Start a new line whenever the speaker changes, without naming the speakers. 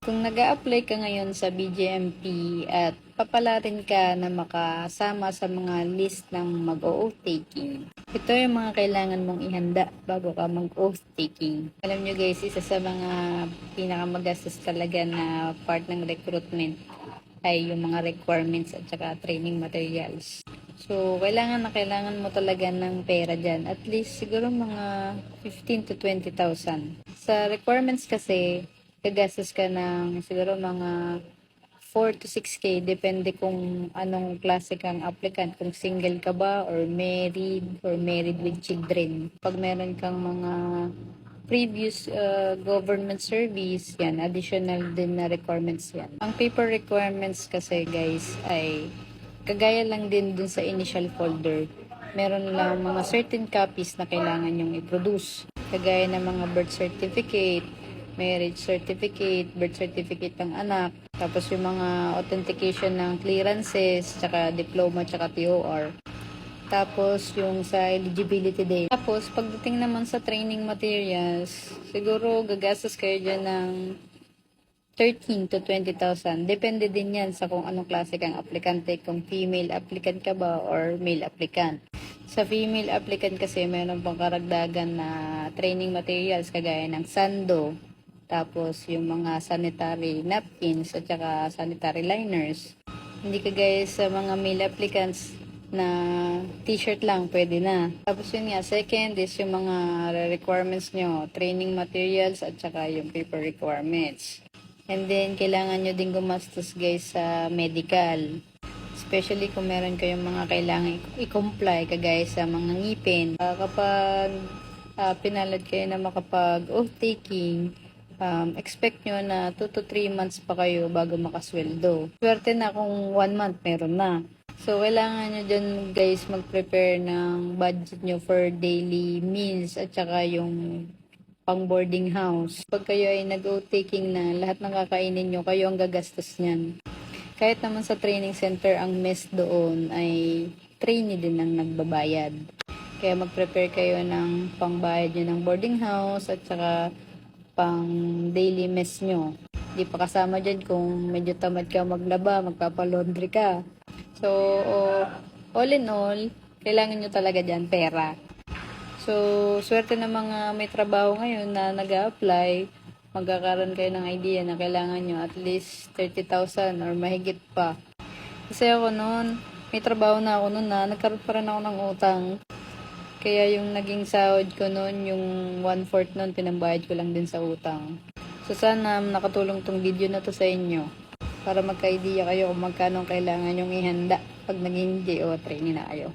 Kung nag-a-apply ka ngayon sa BGMP at papalarin ka na makasama sa mga list ng mag-oath taking, ito yung mga kailangan mong ihanda bago ka mag-oath taking. Alam nyo guys, isa sa mga pinakamagastos talaga na part ng recruitment ay yung mga requirements at saka training materials. So, kailangan mo talaga ng pera dyan. At least, siguro mga 15 to 20,000. Sa requirements kasi, gagastos ka ng siguro mga 4 to 6K. Depende kung anong klase kang applicant. Kung single ka ba, or married with children. Pag meron kang mga previous government service, yan, additional din na requirements yan. Ang paper requirements kasi guys ay kagaya lang din dun sa initial folder. Meron lang mga certain copies na kailangan yung i-produce. Kagaya ng mga birth certificate, marriage certificate, birth certificate ng anak, tapos yung mga authentication ng clearances, tsaka diploma, tsaka TOR. Tapos, yung sa eligibility din. Tapos, pagdating naman sa training materials, siguro gagastos kayo dyan ng 13 to 20,000. Depende din yan sa kung anong klase kang aplikante. Kung female applicant ka ba or male applicant. Sa female applicant kasi, meron pang karagdagan na training materials kagaya ng sando. Tapos, yung mga sanitary napkins at saka sanitary liners. Hindi kagaya sa mga male applicants na t-shirt lang, pwede na. Tapos yun nga, second is yung mga requirements nyo, training materials at saka yung paper requirements. And then, kailangan nyo din gumastos guys sa medical. Especially kung meron kayong mga kailangan i-comply, kagaya sa mga ngipin. Kapag pinalad kayo na makapag-oath taking, expect nyo na 2 to 3 months pa kayo bago makasweldo. Swerte na kung 1 month meron na. So, kailangan nyo dyan guys mag-prepare ng budget nyo for daily meals at saka yung pang boarding house. Pag kayo ay nag-oath taking na, lahat ng kakainin nyo, kayo ang gagastos nyan. Kahit naman sa training center, ang mess doon ay trainee din ang nagbabayad. Kaya mag-prepare kayo ng pangbayad nyo ng boarding house at saka pang daily mess nyo. Di pa kasama dyan kung medyo tamad ka maglaba, magpapalaundry ka. So, all in all, kailangan nyo talaga dyan pera. So, swerte na mga may trabaho ngayon na nag-a-apply, magkakaroon kayo ng idea na kailangan nyo at least 30,000 or mahigit pa. Kasi ako noon, may trabaho na ako noon na nagkaroon pa rin ako ng utang. Kaya yung naging sahod ko noon, yung 1/4 noon, pinambayad ko lang din sa utang. So, sana nakatulong tong video na to sa inyo para magka-idea kayo kung magkano kailangan yung ihanda pag naging GO trainee na kayo.